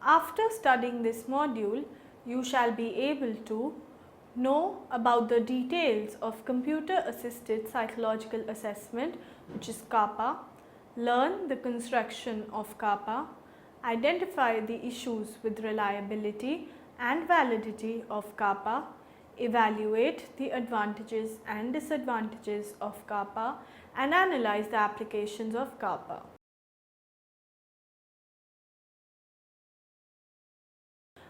After studying this module, you shall be able to know about the details of computer assisted psychological assessment, which is CAPA, learn the construction of CAPA, identify the issues with reliability and validity of CAPA, evaluate the advantages and disadvantages of CAPA, and analyze the applications of CAPA.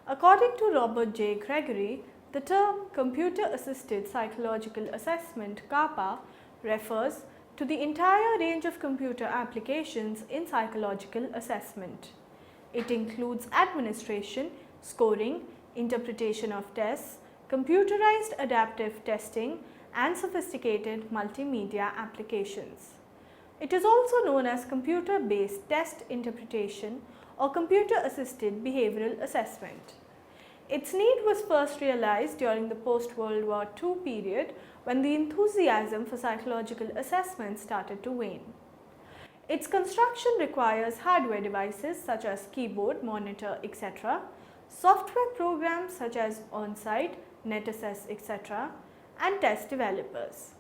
According to Robert J. Gregory, the term Computer Assisted Psychological Assessment (CAPA) refers to the entire range of computer applications in psychological assessment. It includes administration, scoring, interpretation of tests, computerized adaptive testing, and sophisticated multimedia applications. It is also known as computer-based test interpretation or computer-assisted behavioral assessment. Its need was first realized during the post-World War II period when the enthusiasm for psychological assessment started to wane. Its construction requires hardware devices such as keyboard, monitor, etc., software programs such as OnSite, NetAssess, etc., and test developers.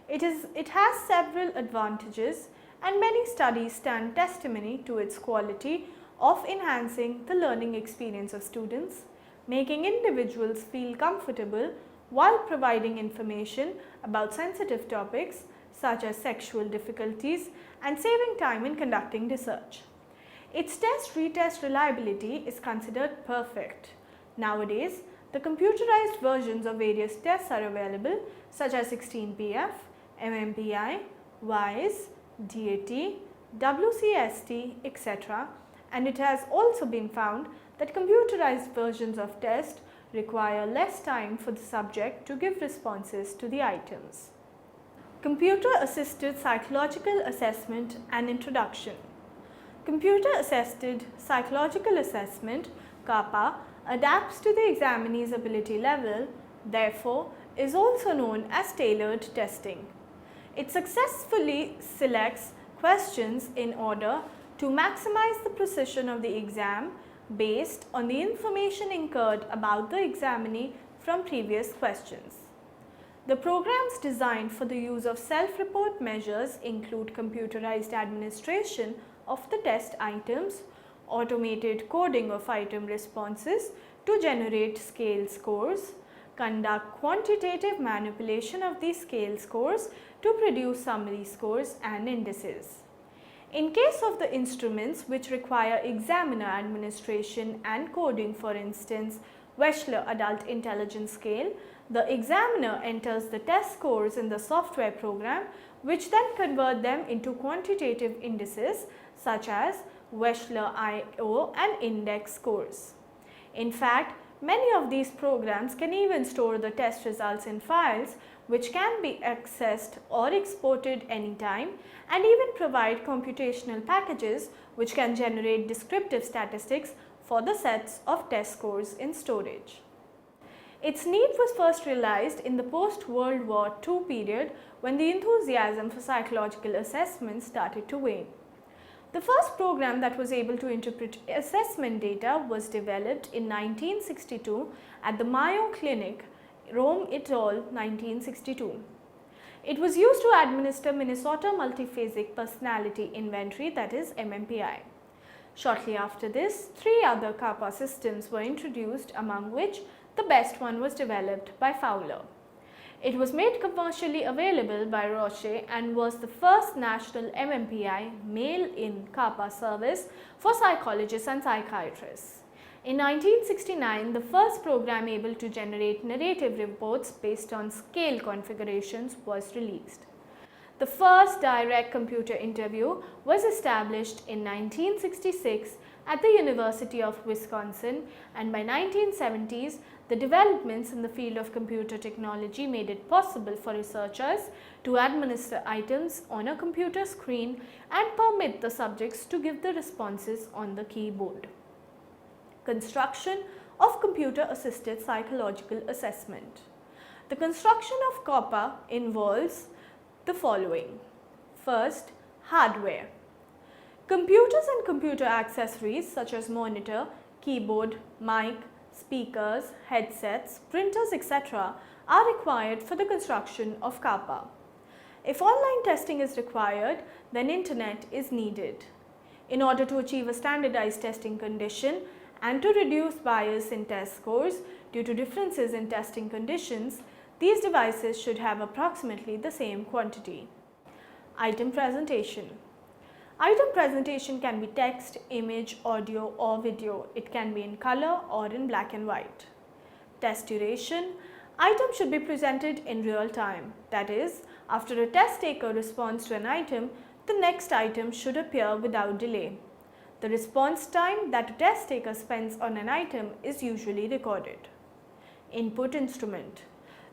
It has several advantages, and many studies stand testimony to its quality of enhancing the learning experience of students, making individuals feel comfortable while providing information about sensitive topics such as sexual difficulties and saving time in conducting research. Its test-retest reliability is considered perfect. Nowadays, the computerized versions of various tests are available such as 16PF, MMPI, WISE, DAT, WCST, etc., and it has also been found that computerized versions of tests require less time for the subject to give responses to the items. Computer-assisted psychological assessment and introduction. Computer-assisted psychological assessment (CAPA) adapts to the examinee's ability level, therefore is also known as tailored testing. It successfully selects questions in order to maximize the precision of the exam based on the information incurred about the examinee from previous questions. The programs designed for the use of self-report measures include computerized administration of the test items, automated coding of item responses to generate scale scores, conduct quantitative manipulation of these scale scores to produce summary scores and indices. In case of the instruments which require examiner administration and coding, for instance, Wechsler Adult Intelligence Scale, the examiner enters the test scores in the software program, which then convert them into quantitative indices such as Wechsler IO and index scores. In fact, many of these programs can even store the test results in files which can be accessed or exported anytime, and even provide computational packages which can generate descriptive statistics for the sets of test scores in storage. Its need was first realized in the post-World War II period when the enthusiasm for psychological assessment started to wane. The first program that was able to interpret assessment data was developed in 1962 at the Mayo Clinic, Rome et al. 1962. It was used to administer Minnesota Multiphasic Personality Inventory, that is MMPI. Shortly after this, 3 other CAPA systems were introduced, among which the best one was developed by Fowler. It was made commercially available by Roche and was the first national MMPI mail-in CAPA service for psychologists and psychiatrists. In 1969, the first program able to generate narrative reports based on scale configurations was released. The first direct computer interview was established in 1966 at the University of Wisconsin, and by 1970s, the developments in the field of computer technology made it possible for researchers to administer items on a computer screen and permit the subjects to give the responses on the keyboard. Construction of computer-assisted psychological assessment. The construction of CAPA involves the following. First, hardware. Computers and computer accessories such as monitor, keyboard, mic, speakers, headsets, printers, etc. are required for the construction of CAPA. If online testing is required, then internet is needed. In order to achieve a standardized testing condition and to reduce bias in test scores due to differences in testing conditions, these devices should have approximately the same quantity. Item presentation. Item presentation can be text, image, audio or video. It can be in color or in black and white. Test duration. Item should be presented in real time. That is, after a test taker responds to an item, the next item should appear without delay. The response time that a test taker spends on an item is usually recorded. Input instrument.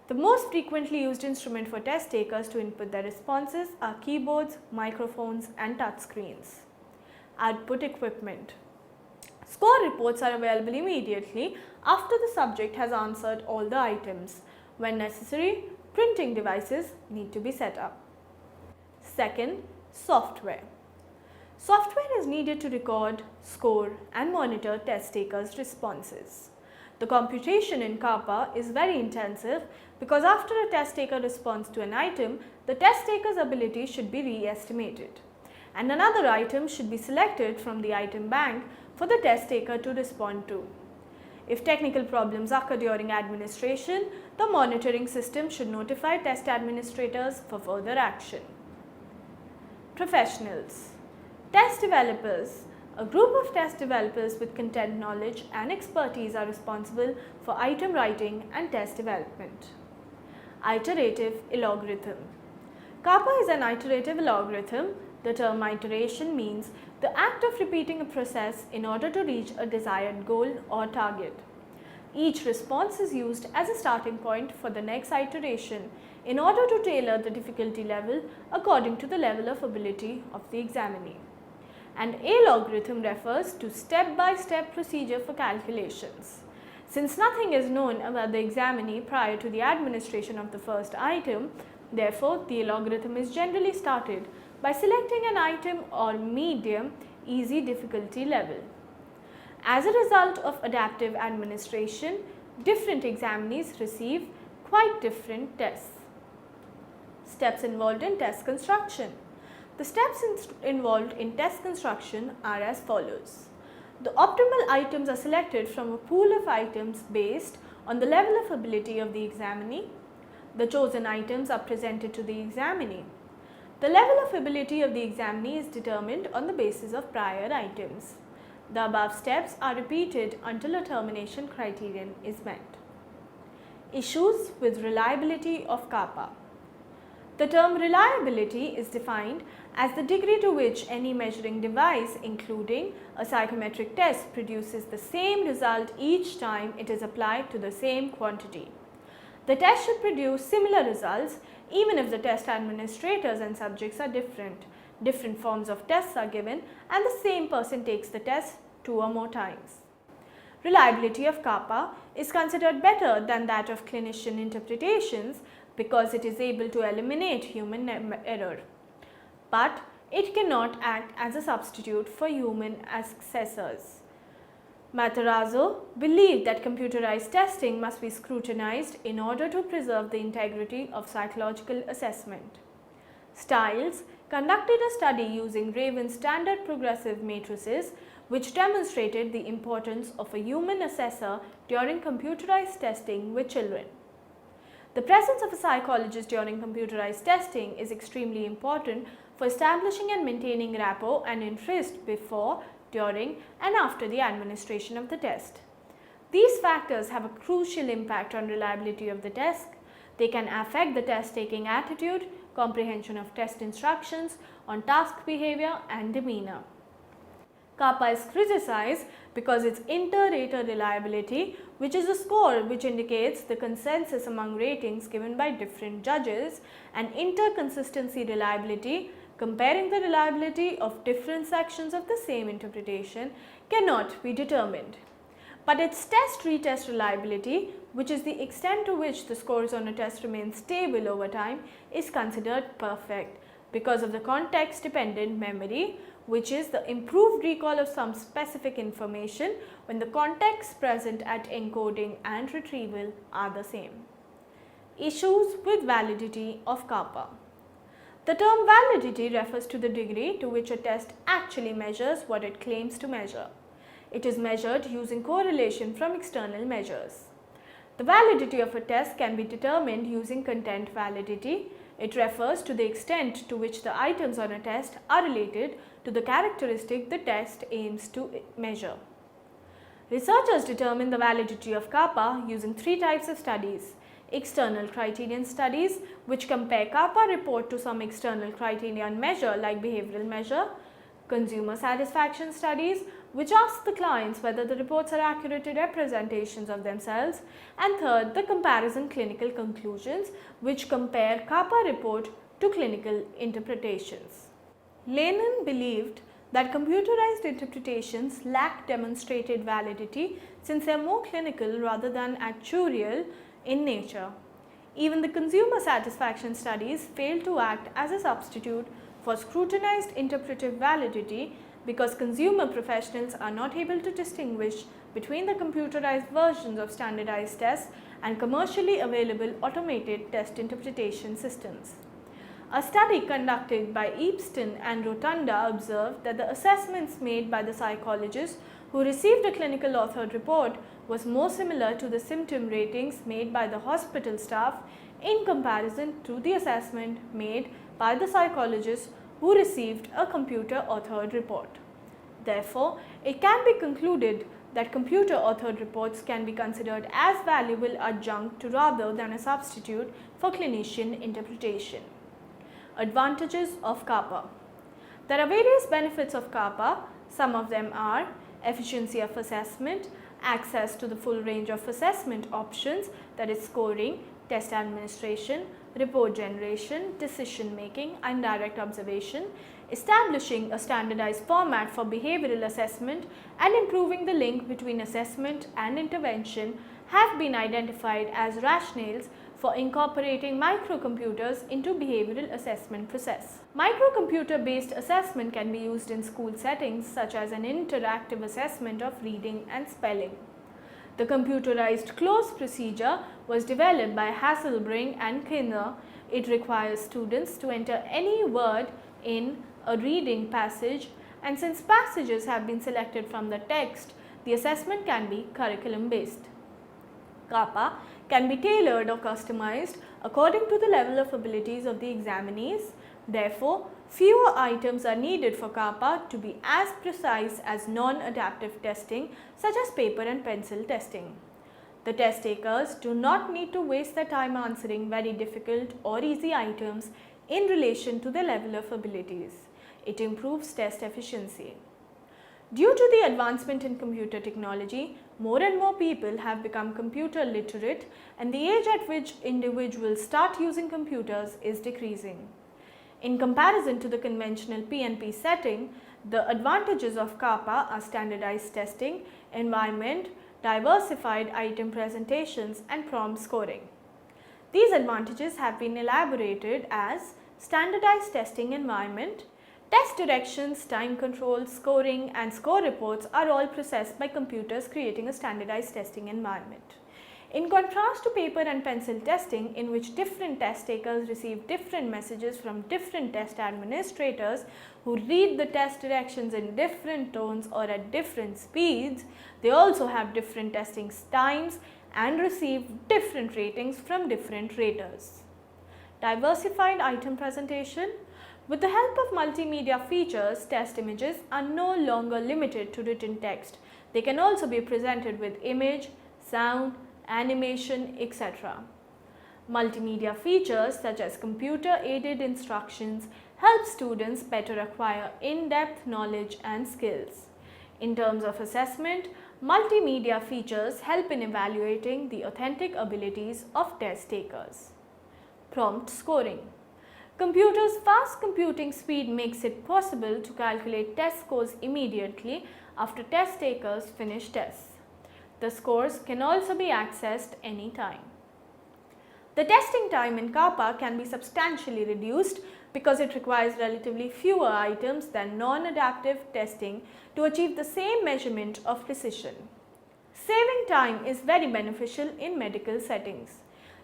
The most frequently used instrument for test takers to input their responses are keyboards, microphones and touchscreens. Output equipment. Score reports are available immediately after the subject has answered all the items. When necessary, printing devices need to be set up. Second, software. Software is needed to record, score and monitor test takers' responses. The computation in CAPA is very intensive because after a test taker responds to an item, the test taker's ability should be re-estimated and another item should be selected from the item bank for the test taker to respond to. If technical problems occur during administration, the monitoring system should notify test administrators for further action. Professionals. Test developers. A group of test developers with content knowledge and expertise are responsible for item writing and test development. Iterative algorithm. CAPA is an iterative algorithm. The term iteration means the act of repeating a process in order to reach a desired goal or target. Each response is used as a starting point for the next iteration in order to tailor the difficulty level according to the level of ability of the examinee. An algorithm refers to step-by-step procedure for calculations. Since nothing is known about the examinee prior to the administration of the first item, therefore the algorithm is generally started by selecting an item or medium easy difficulty level. As a result of adaptive administration, different examinees receive quite different tests. Steps involved in test construction. The steps involved in test construction are as follows. The optimal items are selected from a pool of items based on the level of ability of the examinee. The chosen items are presented to the examinee. The level of ability of the examinee is determined on the basis of prior items. The above steps are repeated until a termination criterion is met. Issues with reliability of CAPA. The term reliability is defined as the degree to which any measuring device, including a psychometric test, produces the same result each time it is applied to the same quantity. The test should produce similar results even if the test administrators and subjects are different. Different forms of tests are given and the same person takes the test 2 or more times. Reliability of CAPA is considered better than that of clinician interpretations because it is able to eliminate human error. But it cannot act as a substitute for human assessors. Matarazzo believed that computerized testing must be scrutinized in order to preserve the integrity of psychological assessment. Stiles conducted a study using Raven's standard progressive matrices which demonstrated the importance of a human assessor during computerized testing with children. The presence of a psychologist during computerized testing is extremely important for establishing and maintaining rapport and interest before, during and after the administration of the test. These factors have a crucial impact on reliability of the test. They can affect the test-taking attitude, comprehension of test instructions, on task behavior and demeanor. CAPA is criticized because its inter-rater reliability, which is a score which indicates the consensus among ratings given by different judges, and inter-consistency reliability, comparing the reliability of different sections of the same interpretation, cannot be determined. But its test-retest reliability, which is the extent to which the scores on a test remain stable over time, is considered perfect because of the context-dependent memory, which is the improved recall of some specific information when the contexts present at encoding and retrieval are the same. Issues with validity of kappa. The term validity refers to the degree to which a test actually measures what it claims to measure. It is measured using correlation from external measures. The validity of a test can be determined using content validity. It refers to the extent to which the items on a test are related to the characteristic the test aims to measure. Researchers determine the validity of kappa using three types of studies. External criterion studies, which compare kappa report to some external criterion measure like behavioral measure. Consumer satisfaction studies, which ask the clients whether the reports are accurate representations of themselves. And third, the comparison clinical conclusions, which compare kappa report to clinical interpretations. Lennon believed that computerized interpretations lack demonstrated validity since they are more clinical rather than actuarial in nature. Even the consumer satisfaction studies fail to act as a substitute for scrutinized interpretive validity because consumer professionals are not able to distinguish between the computerized versions of standardized tests and commercially available automated test interpretation systems. A study conducted by Epstein and Rotunda observed that the assessments made by the psychologists who received a clinical authored report was more similar to the symptom ratings made by the hospital staff in comparison to the assessment made by the psychologists who received a computer authored report. Therefore, it can be concluded that computer authored reports can be considered as valuable adjunct rather than a substitute for clinician interpretation. Advantages of kappa. There are various benefits of kappa. Some of them are efficiency of assessment, access to the full range of assessment options, that is scoring, test administration, report generation, decision making and direct observation, establishing a standardized format for behavioral assessment and improving the link between assessment and intervention have been identified as rationales for incorporating microcomputers into behavioral assessment process. Microcomputer based assessment can be used in school settings such as an interactive assessment of reading and spelling. The computerized close procedure was developed by Hasselbring and Kinner. It requires students to enter any word in a reading passage, and since passages have been selected from the text, the assessment can be curriculum based. Kappa can be tailored or customized according to the level of abilities of the examinees. Therefore, fewer items are needed for kappa to be as precise as non-adaptive testing such as paper and pencil testing. The test takers do not need to waste their time answering very difficult or easy items in relation to their level of abilities. It improves test efficiency. Due to the advancement in computer technology, more and more people have become computer literate, and the age at which individuals start using computers is decreasing. In comparison to the conventional P&P setting, the advantages of kappa are standardized testing, environment, diversified item presentations and prompt scoring. These advantages have been elaborated as standardized testing environment. Test directions, time control, scoring and score reports are all processed by computers, creating a standardized testing environment. In contrast to paper and pencil testing, in which different test takers receive different messages from different test administrators who read the test directions in different tones or at different speeds, they also have different testing times and receive different ratings from different raters. Diversified item presentation. With the help of multimedia features, test images are no longer limited to written text. They can also be presented with image, sound, animation, etc. Multimedia features such as computer-aided instructions help students better acquire in-depth knowledge and skills. In terms of assessment, multimedia features help in evaluating the authentic abilities of test takers. Prompt scoring. Computers' fast computing speed makes it possible to calculate test scores immediately after test takers finish tests. The scores can also be accessed anytime. The testing time in kappa can be substantially reduced because it requires relatively fewer items than non-adaptive testing to achieve the same measurement of precision. Saving time is very beneficial in medical settings.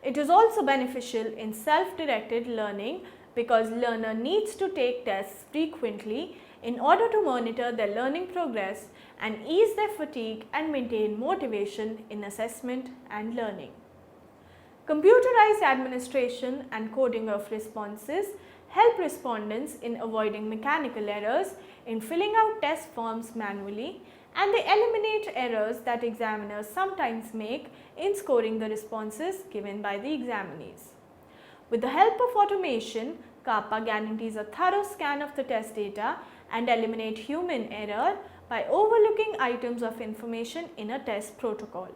It is also beneficial in self-directed learning because learner needs to take tests frequently in order to monitor their learning progress and ease their fatigue and maintain motivation in assessment and learning. Computerized administration and coding of responses help respondents in avoiding mechanical errors in filling out test forms manually, and they eliminate errors that examiners sometimes make in scoring the responses given by the examinees. With the help of automation, CAPA guarantees a thorough scan of the test data and eliminate human error by overlooking items of information in a test protocol.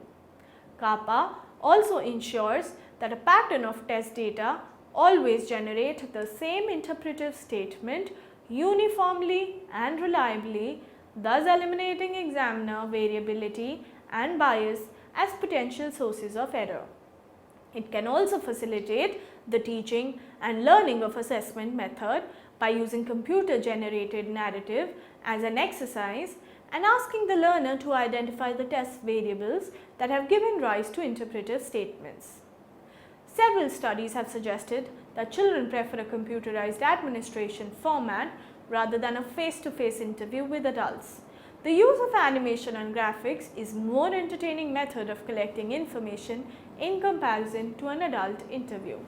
CAPA also ensures that a pattern of test data always generate the same interpretive statement uniformly and reliably, thus eliminating examiner variability and bias as potential sources of error. It can also facilitate the teaching and learning of assessment method by using computer-generated narrative as an exercise and asking the learner to identify the test variables that have given rise to interpretive statements. Several studies have suggested that children prefer a computerized administration format rather than a face-to-face interview with adults. The use of animation and graphics is more entertaining method of collecting information in comparison to an adult interview.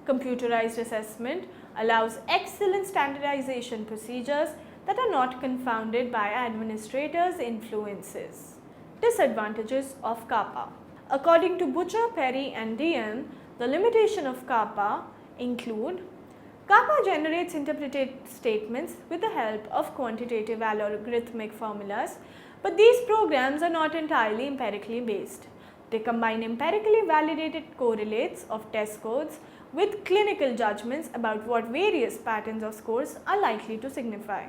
Computerized assessment allows excellent standardization procedures that are not confounded by administrators' influences. Disadvantages of CAPA. According to Butcher, Perry and Diem, the limitation of CAPA include: CAPA generates interpreted statements with the help of quantitative algorithmic formulas, but these programs are not entirely empirically based. They combine empirically validated correlates of test codes with clinical judgments about what various patterns of scores are likely to signify.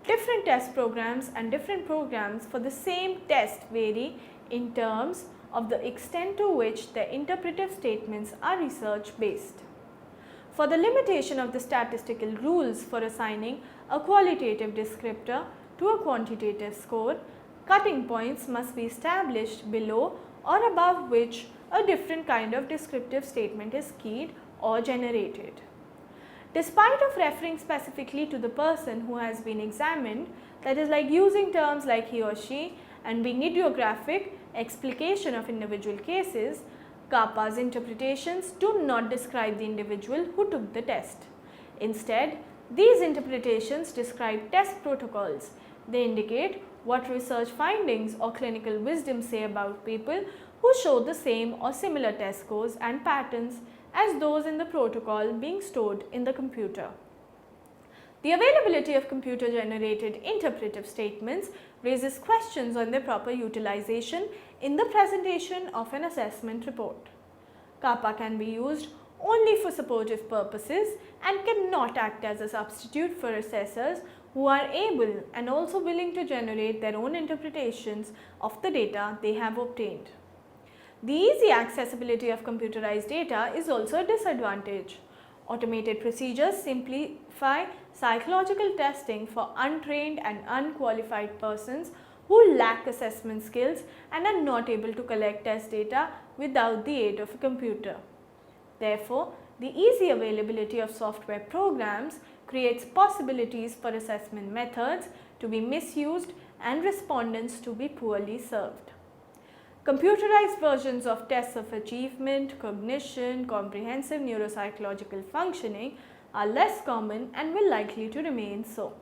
Different test programs and different programs for the same test vary in terms of the extent to which their interpretive statements are research based. For the limitation of the statistical rules for assigning a qualitative descriptor to a quantitative score, cutting points must be established below or above which a different kind of descriptive statement is keyed or generated. Despite of referring specifically to the person who has been examined, that is like using terms like he or she and being idiographic explication of individual cases, CAPA's interpretations do not describe the individual who took the test. Instead, these interpretations describe test protocols. They indicate what research findings or clinical wisdom say about people who show the same or similar test scores and patterns as those in the protocol being stored in the computer. The availability of computer-generated interpretive statements raises questions on their proper utilization in the presentation of an assessment report. CAPA can be used only for supportive purposes and cannot act as a substitute for assessors who are able and also willing to generate their own interpretations of the data they have obtained. The easy accessibility of computerized data is also a disadvantage. Automated procedures simplify psychological testing for untrained and unqualified persons who lack assessment skills and are not able to collect test data without the aid of a computer. Therefore, the easy availability of software programs creates possibilities for assessment methods to be misused and respondents to be poorly served. Computerized versions of tests of achievement, cognition, comprehensive neuropsychological functioning are less common and will likely to remain so.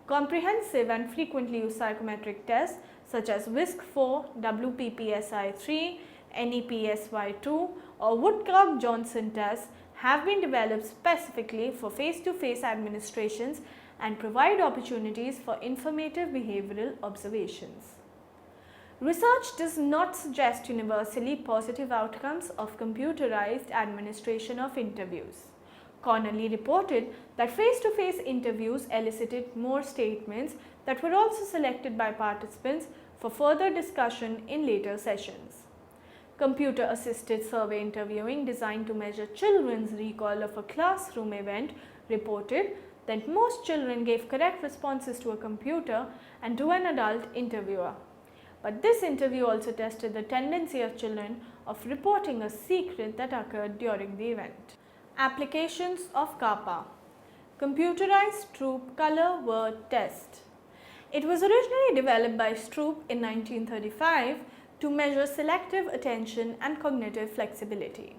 Comprehensive and frequently used psychometric tests such as WISC-4, WPPSI-3, NEPSY-2 or Woodcock-Johnson tests have been developed specifically for face-to-face administrations and provide opportunities for informative behavioral observations. Research does not suggest universally positive outcomes of computerized administration of interviews. Connolly reported that face-to-face interviews elicited more statements that were also selected by participants for further discussion in later sessions. Computer-assisted survey interviewing designed to measure children's recall of a classroom event reported that most children gave correct responses to a computer and to an adult interviewer. But this interview also tested the tendency of children of reporting a secret that occurred during the event. Applications of CAPA. Computerized Stroop Color Word Test. It was originally developed by Stroop in 1935 to measure selective attention and cognitive flexibility.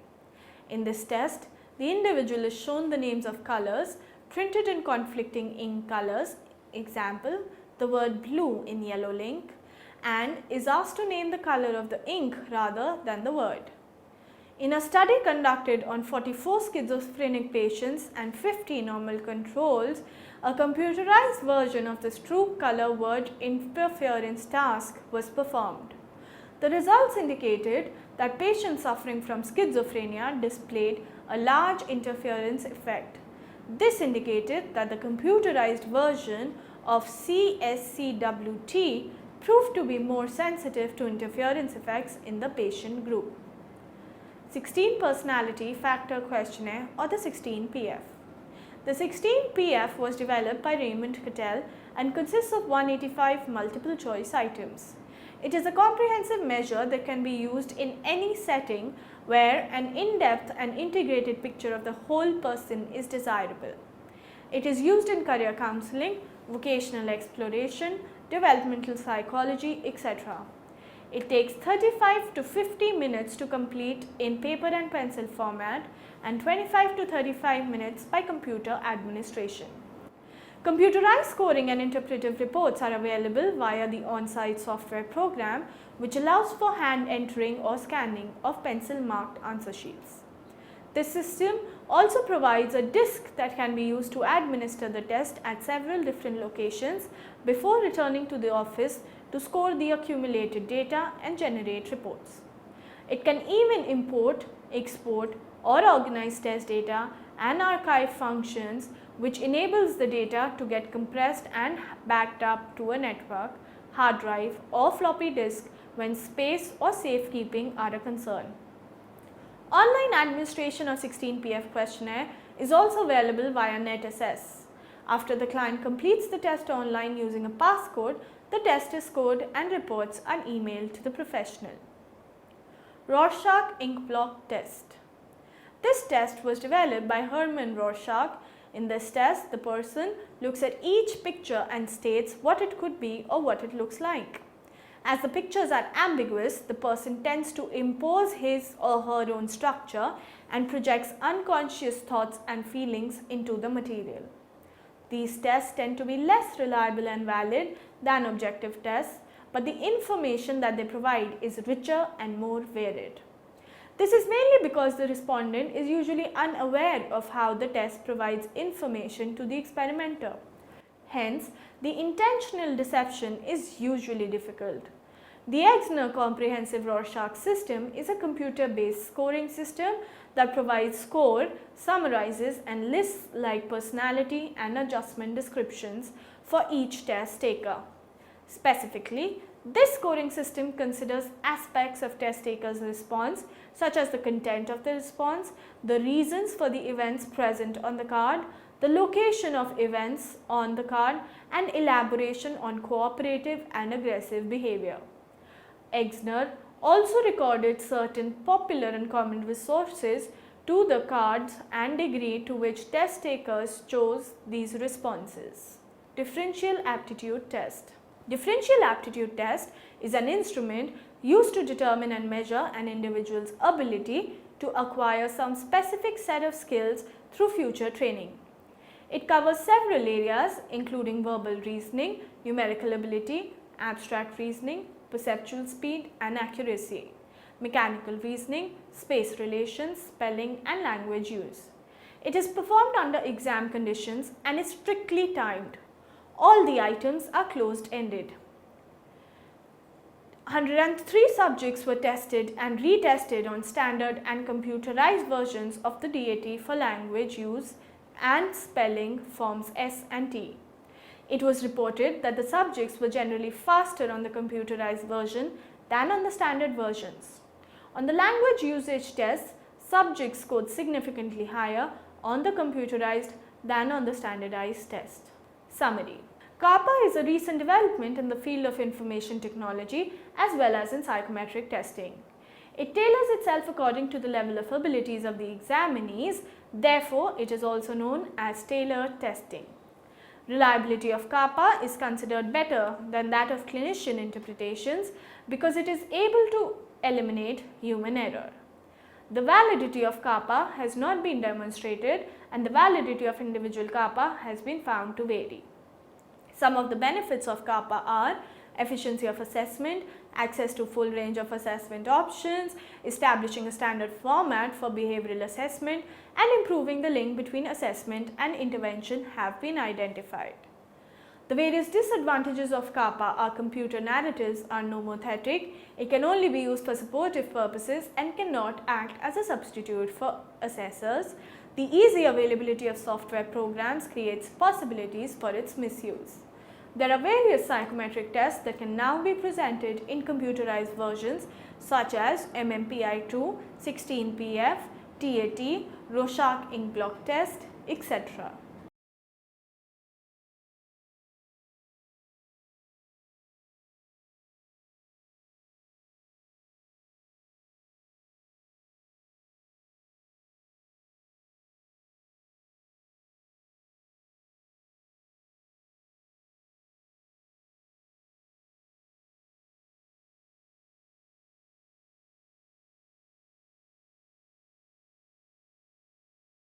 In this test, the individual is shown the names of colors printed in conflicting ink colors, example, the word blue in yellow ink, and is asked to name the color of the ink rather than the word. In a study conducted on 44 schizophrenic patients and 50 normal controls, a computerized version of the Stroop color word interference task was performed. The results indicated that patients suffering from schizophrenia displayed a large interference effect. This indicated that the computerized version of CSCWT proved to be more sensitive to interference effects in the patient group. 16 Personality Factor Questionnaire, or the 16PF. The 16PF was developed by Raymond Cattell and consists of 185 multiple choice items. It is a comprehensive measure that can be used in any setting where an in-depth and integrated picture of the whole person is desirable. It is used in career counseling, vocational exploration, developmental psychology, etc. It takes 35 to 50 minutes to complete in paper and pencil format and 25 to 35 minutes by computer administration. Computerized scoring and interpretive reports are available via the on-site software program, which allows for hand entering or scanning of pencil marked answer sheets. This system also provides a disk that can be used to administer the test at several different locations before returning to the office to score the accumulated data and generate reports. It can even import, export, or organize test data and archive functions, which enables the data to get compressed and backed up to a network, hard drive, or floppy disk when space or safekeeping are a concern. Online administration of 16PF questionnaire is also available via NetAssess. After the client completes the test online using a passcode, the test is scored and reports are emailed to the professional. Rorschach Ink Block Test. This test was developed by Herman Rorschach. In this test, the person looks at each picture and states what it could be or what it looks like. As the pictures are ambiguous, the person tends to impose his or her own structure and projects unconscious thoughts and feelings into the material. These tests tend to be less reliable and valid than objective tests, but the information that they provide is richer and more varied. This is mainly because the respondent is usually unaware of how the test provides information to the experimenter. Hence, the intentional deception is usually difficult. The Exner Comprehensive Rorschach System is a computer-based scoring system that provides score, summarizes and lists like personality and adjustment descriptions for each test taker. Specifically, this scoring system considers aspects of test taker's response, such as the content of the response, the reasons for the events present on the card, the location of events on the card, and elaboration on cooperative and aggressive behavior. Exner also recorded certain popular and common resources to the cards and degree to which test takers chose these responses. Differential Aptitude Test. Differential Aptitude Test is an instrument used to determine and measure an individual's ability to acquire some specific set of skills through future training. It covers several areas including verbal reasoning, numerical ability, abstract reasoning, perceptual speed and accuracy, mechanical reasoning, space relations, spelling and language use. It is performed under exam conditions and is strictly timed. All the items are closed-ended. 103 subjects were tested and retested on standard and computerized versions of the DAT for language use and spelling forms S and T. It was reported that the subjects were generally faster on the computerized version than on the standard versions. On the language usage test, subjects scored significantly higher on the computerized than on the standardized test. Summary. CAPA is a recent development in the field of information technology as well as in psychometric testing. It tailors itself according to the level of abilities of the examinees, therefore it is also known as tailored testing. Reliability of CAPA is considered better than that of clinician interpretations because it is able to eliminate human error. The validity of CAPA has not been demonstrated and the validity of individual CAPA has been found to vary. Some of the benefits of CAPA are efficiency of assessment, access to full range of assessment options, establishing a standard format for behavioral assessment, and improving the link between assessment and intervention have been identified. The various disadvantages of CAPA are computer narratives are nomothetic, it can only be used for supportive purposes and cannot act as a substitute for assessors. The easy availability of software programs creates possibilities for its misuse. There are various psychometric tests that can now be presented in computerized versions such as MMPI-2, 16PF, TAT, Rorschach ink blot test, etc.